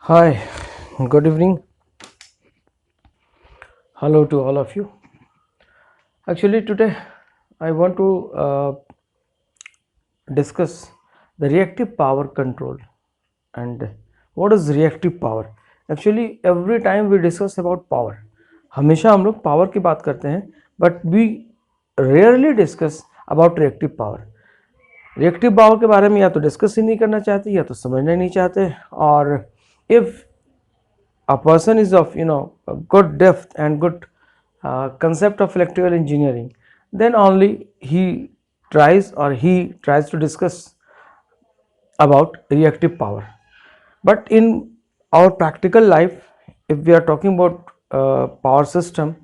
Hi, good evening. Hello to all of you. Actually, today I want to discuss the reactive power control and what is reactive power. Actually, every time we discuss about power, हमेशा हम लोग power की बात करते हैं, but we rarely discuss about reactive power. Reactive power के बारे में या तो डिस्कस ही नहीं करना चाहते या तो समझना नहीं चाहते, और if a person is of a good depth and good concept of electrical engineering, then only he tries to discuss about reactive power. But in our practical life, if we are talking about power system,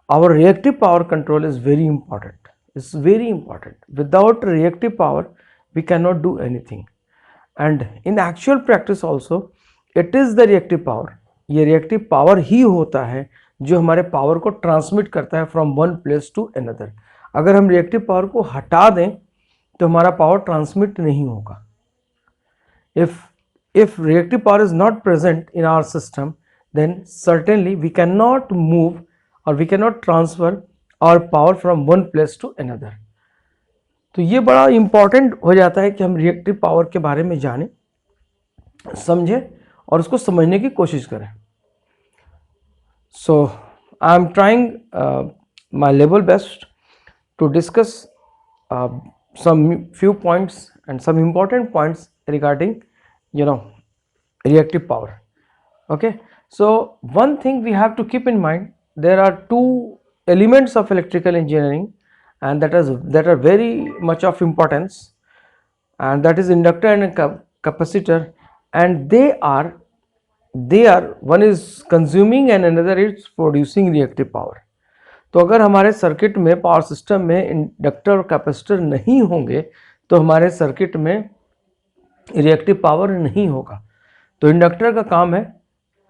our reactive power control is very important. It's very important. Without reactive power we cannot do anything. And in actual practice also it is the reactive power. ये reactive power ही होता है जो हमारे power को transmit करता है from one place to another. अगर हम रिएक्टिव पावर को हटा दें तो हमारा पावर ट्रांसमिट नहीं होगा. if reactive power is not present in our system, then certainly we cannot move or we cannot transfer our power from one place to another. तो ये बड़ा इम्पॉर्टेंट हो जाता है कि हम रिएक्टिव पावर के बारे में जानें, समझें और उसको समझने की कोशिश करें. So I am trying my level best to discuss some few points and some important points regarding reactive power. Okay, so one thing we have to keep in mind, there are two elements of electrical engineering and that are very much of importance, and that is inductor and capacitor, and they are one is consuming and another is producing reactive power. तो अगर हमारे circuit में power system में inductor और capacitor नहीं होंगे तो हमारे सर्किट में रिएक्टिव पावर नहीं होगा. तो इंडक्टर का काम है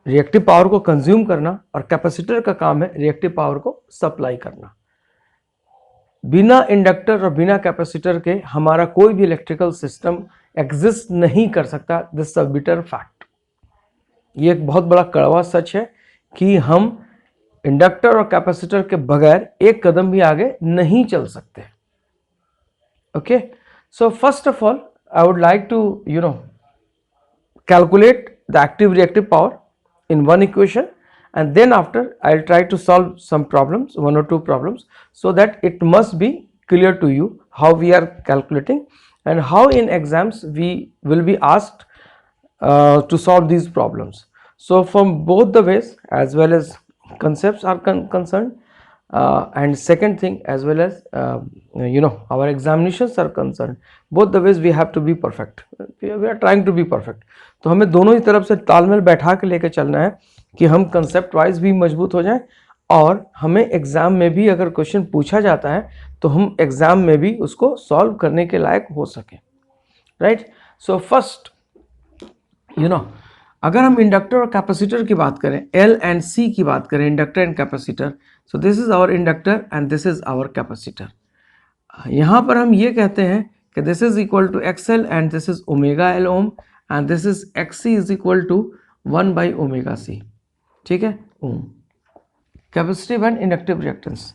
रिएक्टिव पावर को कंज्यूम करना और कैपेसिटर का काम है रिएक्टिव पावर को सप्लाई करना. बिना इंडक्टर और बिना कैपेसिटर के हमारा कोई भी इलेक्ट्रिकल सिस्टम एग्जिस्ट नहीं कर सकता. This is a bitter fact. ये एक बहुत बड़ा कड़वा सच है कि हम इंडक्टर और कैपेसिटर के बगैर एक कदम भी आगे नहीं चल सकते. Okay, so first of all I would like to calculate the active reactive power in one equation, and then after I'll try to solve some problems, one or two problems, so that it must be clear to you how we are calculating and how in exams we will be asked to solve these problems. So from both the ways, as well as concepts are concerned, and second thing, as well as our examinations are concerned, both the ways we have to be perfect. We are trying to be perfect. तो हमें दोनों ही तरफ से तालमेल बैठा के लेकर चलना है कि हम कंसेप्ट वाइज भी मजबूत हो जाएं और हमें एग्जाम में भी अगर क्वेश्चन पूछा जाता है तो हम एग्जाम में भी उसको सॉल्व करने के लायक हो सके. राइट. सो फर्स्ट अगर हम इंडक्टर और कैपेसिटर की बात करें, एल एंड सी की बात करें, inductor and capacitor, so this is our inductor and this is our capacitor. यहाँ पर हम ये कहते हैं कि this is equal to X L and this is omega L ohm and this is X C is equal to 1 by omega C. ठीक है, ohm. Capacitive and inductive reactance,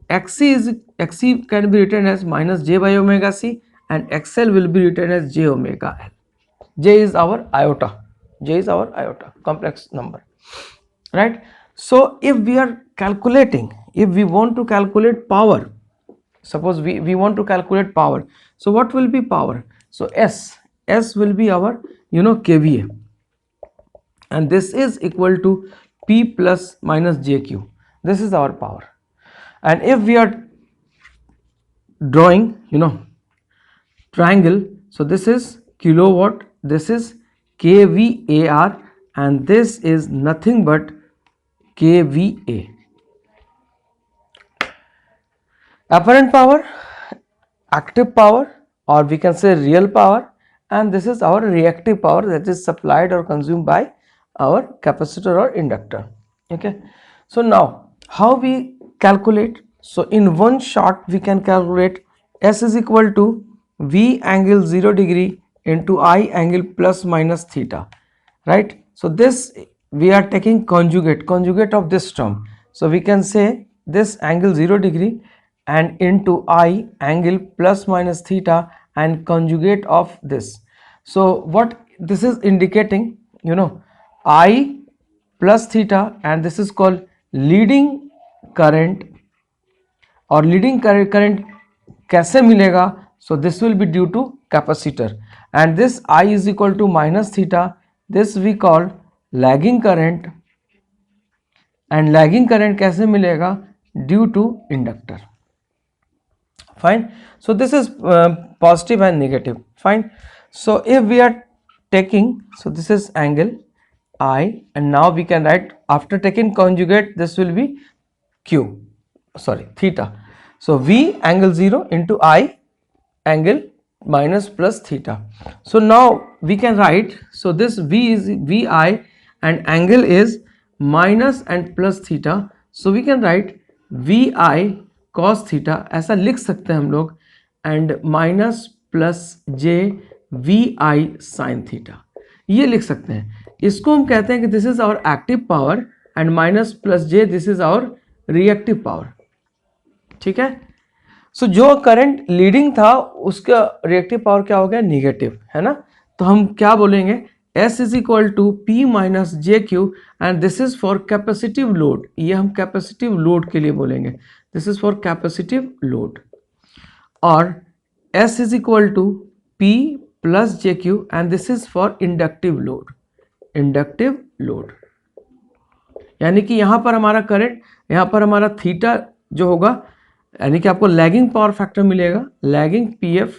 XC can be written as minus j by omega c and XL will be written as j omega L. J is our iota. J is our iota, complex number, right? So if we are calculating, if we want to calculate power, suppose we want to calculate power, so what will be power? So S will be our kVA, and this is equal to P plus minus JQ. This is our power. And if we are drawing triangle, so this is kilowatt, this is kVAR, and this is nothing but kVA. Apparent power, active power, or we can say real power, and this is our reactive power that is supplied or consumed by our capacitor or inductor. Okay, so now how we calculate? So in one shot we can calculate S is equal to V angle 0 degree into I angle plus minus theta, right? So this we are taking conjugate of this term. So we can say this angle 0 degree and into I angle plus minus theta and conjugate of this. So what this is indicating, you know, I plus theta, and this is called leading current, और leading current कैसे मिलेगा? So this will be due to capacitor, and this I is equal to minus theta, this we call lagging current, and lagging current कैसे मिलेगा? Due to inductor. Fine. So this is positive and negative. Fine. So if we are taking, so this is angle I, and now we can write, after taking conjugate, this will be q, sorry, theta. So V angle 0 into I angle minus plus theta. So now we can write, so this V is VI and angle is minus and plus theta. So we can write VI cos theta, ऐसा लिख सकते हैं हम लोग, and minus plus j V I sine theta, ये लिख सकते हैं. इसको हम कहते हैं कि this is our active power and minus plus j this is our reactive power. ठीक है. सो जो करंट लीडिंग था उसका रिएक्टिव पावर क्या हो गया? निगेटिव, है ना. तो हम क्या बोलेंगे? S is equal to P minus j Q, and this is for capacitive load. ये हम कैपेसिटिव लोड के लिए बोलेंगे. This is for capacitive load. Or S is equal to P plus JQ, and this is for inductive load. Inductive load. यानी कि यहाँ पर हमारा करंट, यहाँ पर हमारा थीटा जो होगा, यानी कि आपको लैगिंग पावर फैक्टर मिलेगा, lagging PF,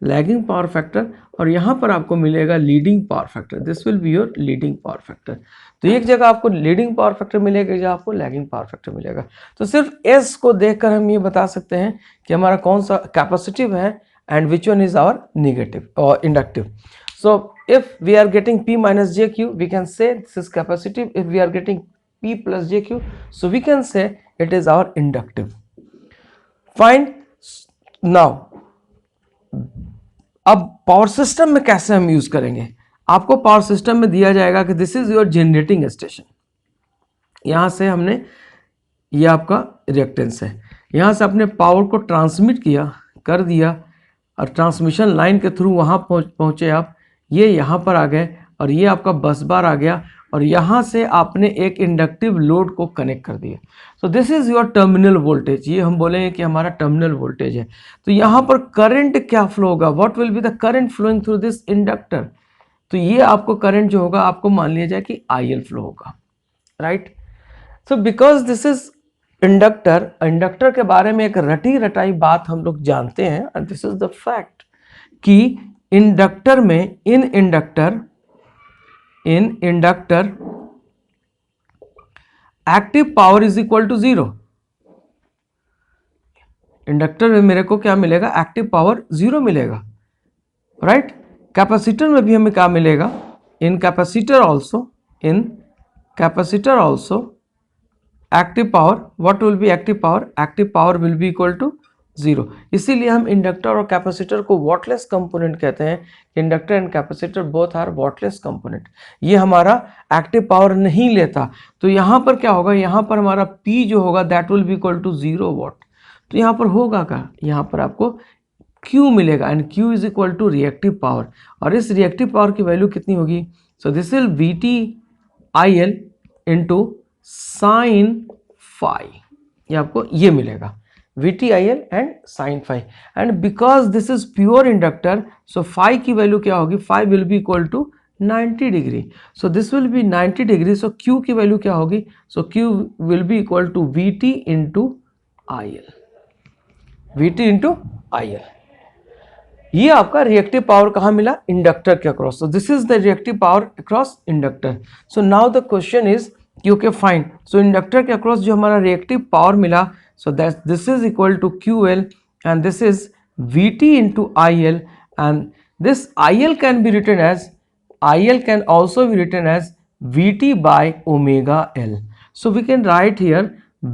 lagging power factor, और यहाँ पर आपको मिलेगा leading power factor. This will be your leading power factor. तो एक जगह आपको लीडिंग पावर फैक्टर मिलेगा, एक जगह आपको लैगिंग पावर फैक्टर मिलेगा. तो सिर्फ S को देखकर हम ये बता सकते हैं कि हमारा कौन सा कैपेसिटिव है and which one is our negative और inductive. So if we are getting P minus JQ, we can say this is capacitive. If we are getting P plus JQ, so we can say it is our inductive. Fine. Now अब power system में कैसे हम use करेंगे? आपको power system में दिया जाएगा कि this is your generating station. यहां से हमने, ये आपका रिएक्टेंस है, यहां से अपने पावर को ट्रांसमिट किया, कर दिया, और ट्रांसमिशन लाइन के थ्रू वहां पहुंचे आप, ये यहां पर आ गए, और ये आपका बस बार आ गया, और यहाँ से आपने एक इंडक्टिव लोड को कनेक्ट कर दिया. सो this is your terminal voltage. ये हम बोलेंगे कि हमारा टर्मिनल वोल्टेज है. तो यहाँ पर करंट क्या फ्लो होगा? What will be the current flowing through this inductor? तो ये आपको करंट जो होगा, आपको मान लिया जाए कि IL फ्लो होगा, right. So because this is inductor, inductor के बारे में एक रटी रटाई बात हम लोग जानते हैं, and this is the fact कि इंडक्टर में, in inductor active power is equal to 0. Inductor में मेरे को क्या मिलेगा? एक्टिव पावर 0 मिलेगा, राइट. कैपेसिटर में भी हमें क्या मिलेगा? In capacitor also active power, what will be active power? Active power will be equal to 0. इसीलिए हम इंडक्टर और कैपेसिटर को वॉटलेस कंपोनेंट कहते हैं. Inductor and capacitor both are wattless component. ये हमारा एक्टिव पावर नहीं लेता. तो यहाँ पर क्या होगा? यहाँ पर हमारा P जो होगा that will be equal to 0 watt. तो यहाँ पर होगा क्या? यहाँ पर आपको Q मिलेगा, and Q is equal to reactive power. और इस रिएक्टिव पावर की वैल्यू कितनी होगी? So this will VT/IL into sine phi. ये आपको ये मिलेगा, VT/IL and sin phi. And because this is pure inductor, so phi की वैल्यू क्या होगी? phi will be equal to 90 degree. So this will be 90 degree. So Q की value क्या होगी? So Q will be equal to VT into IL. VT into IL. ये आपका reactive power कहाँ मिला? इंडक्टर के across. So this is the reactive power across inductor. So now the question is, okay fine. So inductor के across जो हमारा reactive power मिला, so that this is equal to QL, and this is VT into IL, and this IL can be written as, IL can also be written as VT by omega L. So we can write here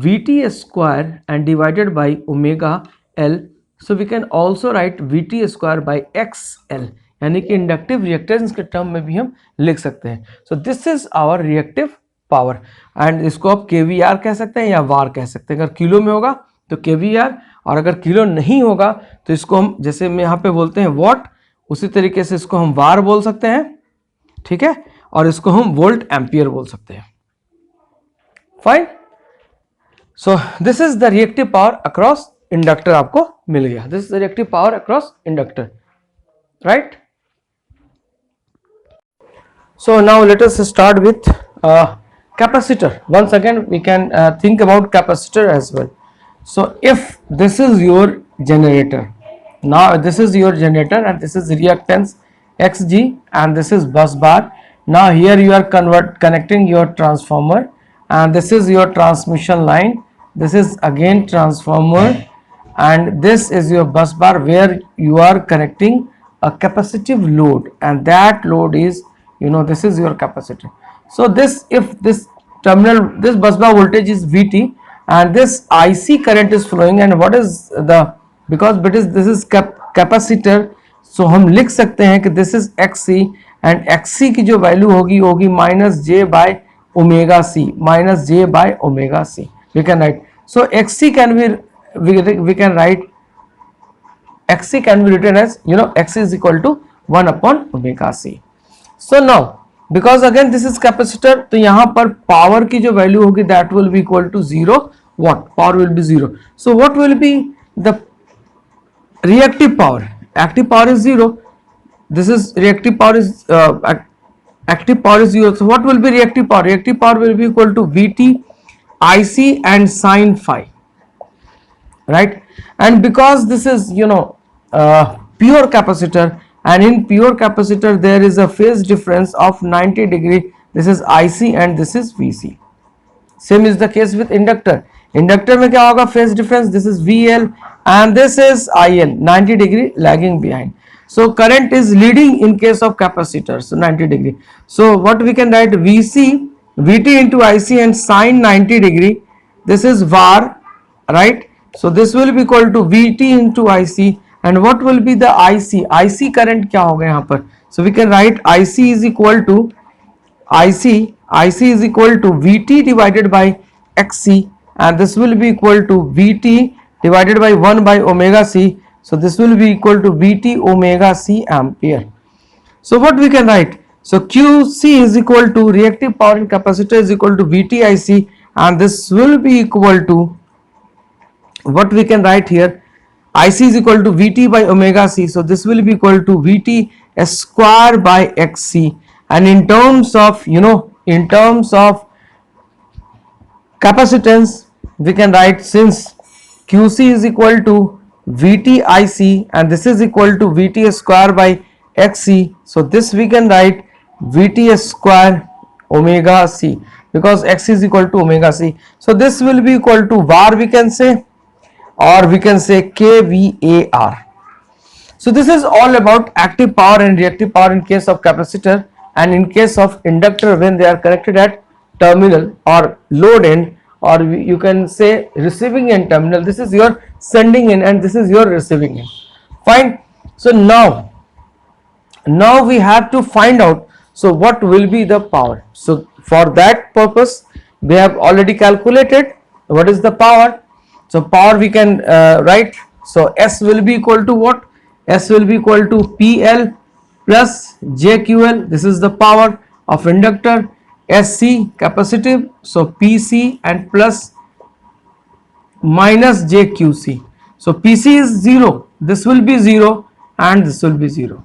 VT square and divided by omega L. So we can also write VT square by XL. यानी कि inductive reactance के term में भी हम लिख सकते हैं. So this is our reactive power and इसको आप केवीआर कह सकते हैं या वार कह सकते हैं. अगर किलो में होगा तो केवीआर, और अगर किलो नहीं होगा तो इसको हम, जैसे में यहाँ पे बोलते हैं वॉट, उसी तरीके से इसको हम वार बोल सकते हैं, ठीक है, और इसको हम वोल्ट एम्पियर बोल सकते हैं. Fine. So this is the reactive power across inductor. आपको मिल गया. This is the reactive power across inductor, right. So now let us start with capacitor. Once again we can think about capacitor as well. So if this is your generator, now this is your generator and this is reactance xg and this is bus bar. Now here you are connecting your transformer and this is your transmission line. This is again transformer and this is your bus bar where you are connecting a capacitive load, and that load is, you know, this is your capacitor. So this, if this terminal, this bus bar voltage is Vt and this IC current is flowing, and what is the, because this is capacitor, so हम लिख सकते हैं कि this is XC and XC की जो value होगी minus j by omega C, minus j by omega C. We can write, so XC can be, we can write XC can be written as, you know, X is equal to 1 upon omega c. So now because again this is capacitor, तो यहाँ पर power की जो value होगी that will be equal to 0 watt. Power will be 0. So what will be the reactive power? Active power is 0. This is reactive power is active power is 0. So what will be reactive power? Reactive power will be equal to Vt IC and sin phi, right? And because this is, you know, pure capacitor, and in pure capacitor there is a phase difference of 90 degree. This is IC and this is VC. Same is the case with inductor. Inductor में क्या होगा phase difference? This is VL and this is IL, 90 degree lagging behind. So current is leading in case of capacitor, so 90 degree. So what we can write, VC, VT into IC and sin 90 degree. This is VAR, right? So this will be equal to VT into IC. And what will be the IC? IC current क्या होगा यहाँ पर? So we can write IC is equal to IC is equal to VT divided by XC, and this will be equal to VT divided by 1 by omega c. So this will be equal to VT omega c ampere. So what we can write? So QC is equal to reactive power in capacitor is equal to VT IC, and this will be equal to, what we can write here, IC is equal to VT by omega c. So this will be equal to VT square by XC. And in terms of, you know, in terms of capacitance, we can write, since QC is equal to VT IC and this is equal to VT square by XC. So this we can write VT square omega c, because X is equal to omega c. So this will be equal to VAR, we can say, or we can say kVAR. So this is all about active power and reactive power in case of capacitor, and in case of inductor when they are connected at terminal or load end, or you can say receiving end terminal. This is your sending end and this is your receiving end. Fine. So now we have to find out, so what will be the power. So for that purpose we have already calculated what is the power. So power we can write, so S will be equal to what? S will be equal to PL plus JQL. This is the power of inductor. SC capacitive, so PC and plus minus JQC. So PC is 0, this will be 0 and this will be 0.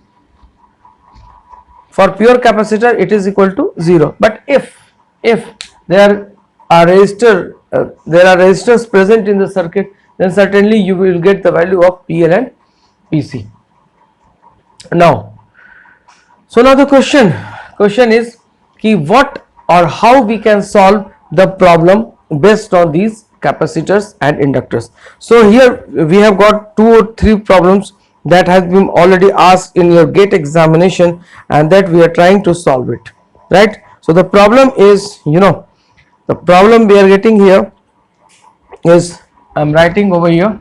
For pure capacitor it is equal to 0. But if there are resistors present in the circuit, then certainly you will get the value of PL and PC. Now the question is ki what or how we can solve the problem based on these capacitors and inductors. So here we have got 2 or 3 problems that has been already asked in your GATE examination, and that we are trying to solve it, right? So the problem is, you know, the problem we are getting here is, I am writing over here.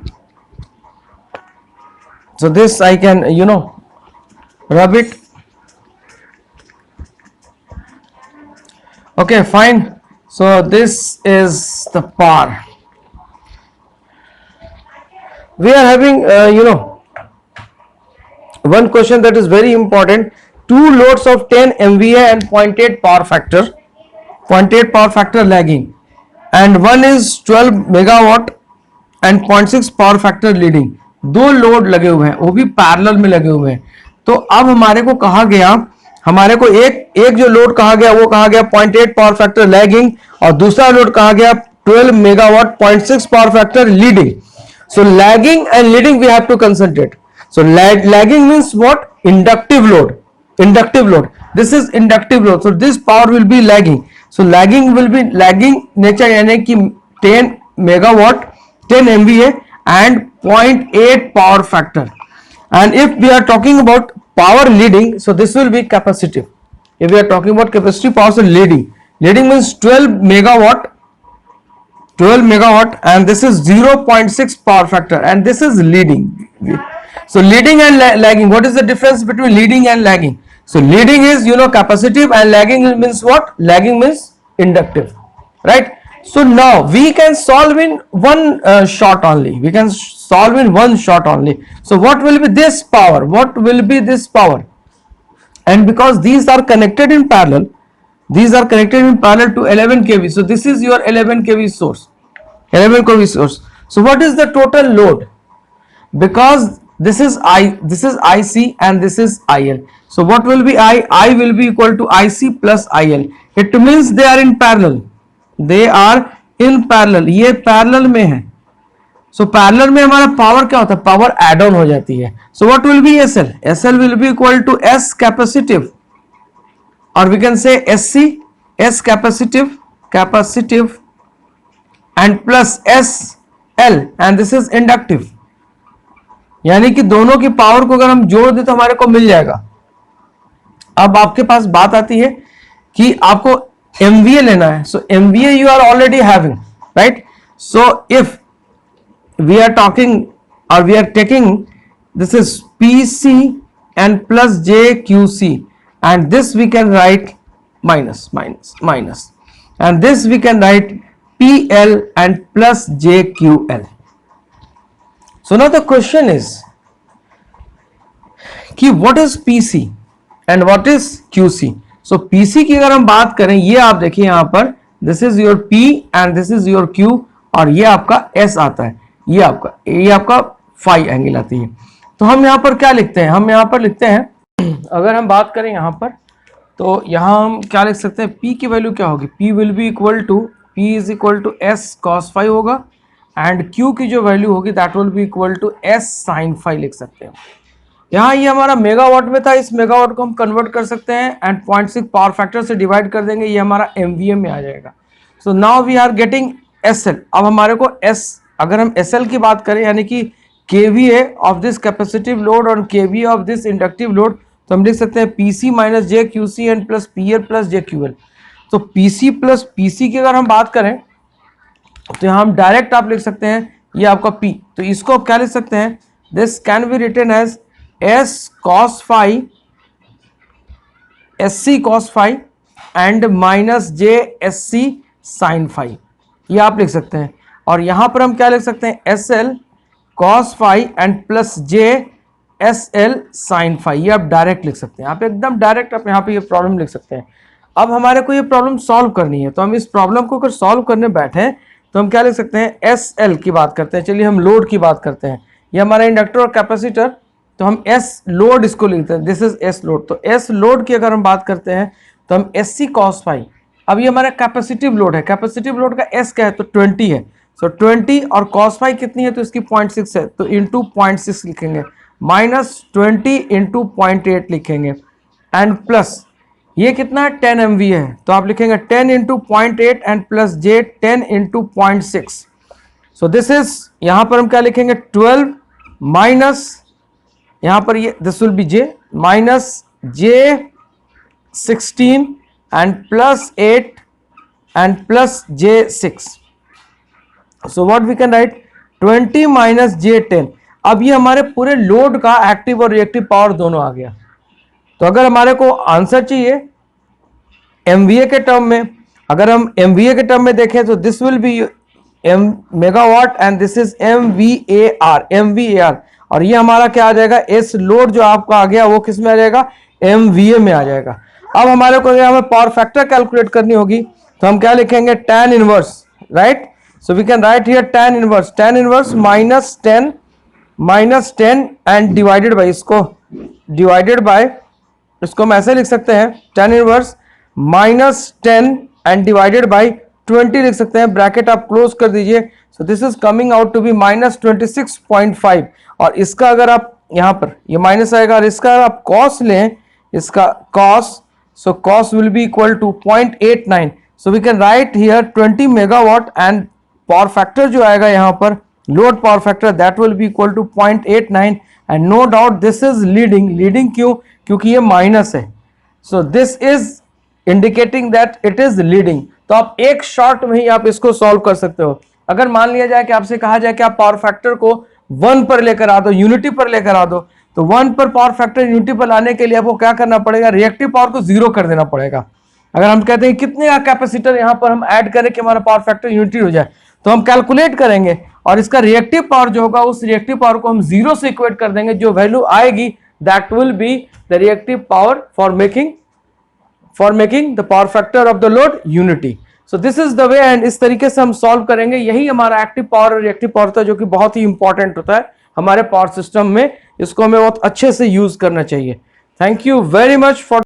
So this I can, you know, rub it. Okay, fine. So this is the power. We are having one question that is very important. Two loads of 10 MVA and 0.8 power factor, 0.8 power factor lagging, and one is 12 megawatt and 0.6 power factor leading. दो load लगे हुए हैं, वो भी parallel में लगे हुए हैं. तो अब हमारे को कहा गया, हमारे को एक जो लोड कहा गया वो कहा गया 0.8 पावर फैक्टर लैगिंग, और दूसरा लोड कहा गया 12 megawatt 0.6 power factor leading. So lagging and leading we have to concentrate. So lagging means what? Inductive load. Inductive load, this is inductive load. So this power will be lagging. So lagging will be lagging nature, यानी कि 10 megawatt 10 MVA and 0.8 power factor. And if we are talking about power leading, so this will be capacitive. If we are talking about capacitive power, so leading means 12 megawatt, and this is 0.6 power factor, and this is leading. So leading and lagging, what is the difference between leading and lagging? So leading is capacitive, and lagging means what? Lagging means inductive, right? So now we can solve in one shot only. We can solve in one shot only. So what will be this power? What will be this power? And because these are connected in parallel, to 11 kV. So this is your 11 kV source. 11 kV source. So what is the total load? Because this is IC and this is IL. So what will be I? I will be equal to IC plus IL. It means they are in parallel. They are in parallel, ये parallel में है. So parallel में हमारा power क्या होता है? Power add on हो जाती है. So what will be SL? SL will be equal to S capacitive, और we can say SC, S capacitive and plus S L, and this is inductive. यानी कि दोनों की पावर को अगर हम जोड़ दें तो हमारे को मिल जाएगा. अब आपके पास बात आती है कि आपको MVA लेना है. So MVA you are already having, right? So if we are talking or we are taking, this is PC and plus JQC, and this we can write minus, and this we can write PL and plus JQL. So now the question is कि what is PC and what is QC? So PC की अगर हम बात करें, ये आप देखिए यहां पर, this is your P and this is your Q, और ये आपका S आता है, ये आपका फाई एंगल आती है. तो हम यहां पर क्या लिखते हैं? हम यहां पर लिखते हैं, अगर हम बात करें यहां पर, तो यहां हम क्या लिख सकते हैं? P की वैल्यू क्या होगी? P will be equal to, P is equal to S cos phi होगा, एंड Q की जो वैल्यू होगी that will be equal to S sin phi लिख सकते हैं. यहाँ ये हमारा मेगावाट में था, इस मेगावाट को हम कन्वर्ट कर सकते हैं एंड 0.6 पावर फैक्टर से डिवाइड कर देंगे, ये हमारा MVA में आ जाएगा. So now we are getting SL. अब हमारे को अगर हम SL की बात करें, यानी कि KVA of this capacitive load और KVA of this inductive load, तो हम लिख सकते हैं PC minus JQC and plus PL plus JQL. तो PC प्लस PC की अगर हम बात करें तो यहाँ हम डायरेक्ट आप लिख सकते हैं, ये आपका P, तो इसको आप क्या लिख सकते हैं? This can be written as S cos phi, SC cos phi and minus J SC sin phi, ये आप लिख सकते हैं. और यहां पर हम क्या लिख सकते हैं? SL cos phi and plus J SL sin phi, ये आप डायरेक्ट लिख सकते हैं. आप एकदम डायरेक्ट आप यहाँ पे ये प्रॉब्लम लिख सकते हैं. अब हमारे को ये प्रॉब्लम सॉल्व करनी है, तो हम इस प्रॉब्लम को अगर सॉल्व करने बैठे तो हम क्या लिख सकते हैं? SL की बात करते हैं. चलिए हम लोड की बात करते हैं. ये हमारा इंडक्टर और कैपेसिटर, तो हम S लोड इसको लिखते हैं, दिस इज S लोड. तो S लोड की अगर हम बात करते हैं तो हम SC cos phi. अब ये हमारा कैपेसिटिव लोड है, कैपेसिटिव लोड का S क्या है? तो 20 है. सो 20 और cos phi कितनी है? तो इसकी 0.6 है, तो इंटू 0.6 लिखेंगे, माइनस 20 इंटू 0.8 लिखेंगे, एंड प्लस ये कितना है? 10 MVA है, तो आप लिखेंगे 10 into 0.8 and plus J 10 into 0.6. So this is, यहां पर हम क्या लिखेंगे? 12 माइनस, यहां पर ये this will be J minus J 16 and plus 8 and plus J 6. So what we can write? 20 minus J 10. अब ये हमारे पूरे लोड का एक्टिव और रिएक्टिव पावर दोनों आ गया. तो अगर हमारे को आंसर चाहिए MVA के टर्म में, अगर हम MVA के टर्म में देखें तो this will be M megawatt and this is MVAR, और ये हमारा क्या आ जाएगा, एस लोड जो आपका आ गया वो किस में आ जाएगा, MVA में आ जाएगा। अब हमारे को हमें पावर फैक्टर कैलकुलेट करनी होगी, तो हम क्या लिखेंगे, tan inverse, right. So we can write here tan inverse minus 10 and divided by, इसको हम ऐसे लिख सकते हैं, tan inverse -10 and divided by 20 लिख सकते हैं, ब्रैकेट आप क्लोज कर दीजिए। So this is coming out to be -26.5, और इसका अगर आप यहां पर ये माइनस आएगा, और इसका अगर आप कॉस लें, इसका cos, so cos will be equal to 0.89। So we can write here 20 megawatt and power factor जो आएगा यहां पर, load power factor, that will be equal to 0.89, and no doubt this is leading क्यों, क्योंकि ये minus है। So this is indicating that it is leading. तो आप एक शॉर्ट में ही आप इसको सॉल्व कर सकते हो। अगर मान लिया जाए कि आपसे कहा जाए कि आप पावर फैक्टर को 1 पर लेकर आ दो, यूनिटी पर लेकर आ दो, तो 1 पर पावर फैक्टर यूनिटी पर लाने के लिए आपको क्या करना पड़ेगा, रिएक्टिव पावर को 0 कर देना पड़ेगा। अगर हम कहते हैं कितने का कैपेसिटर यहां पर हम ऐड करें कि हमारा पावर फैक्टर यूनिटी हो जाए, तो हम कैलकुलेट करेंगे और इसका रिएक्टिव पावर जो होगा उस रिएक्टिव पावर को हम 0 से इक्वेट कर देंगे। जो वैल्यू आएगी that will be the reactive power for making the power factor of the load unity. So this is the way, and इस तरीके से हम सॉल्व करेंगे। यही हमारा एक्टिव पावर और रिएक्टिव पावर होता है, जो कि बहुत ही इंपॉर्टेंट होता है हमारे पावर सिस्टम में। इसको हमें बहुत अच्छे से यूज करना चाहिए। Thank you very much for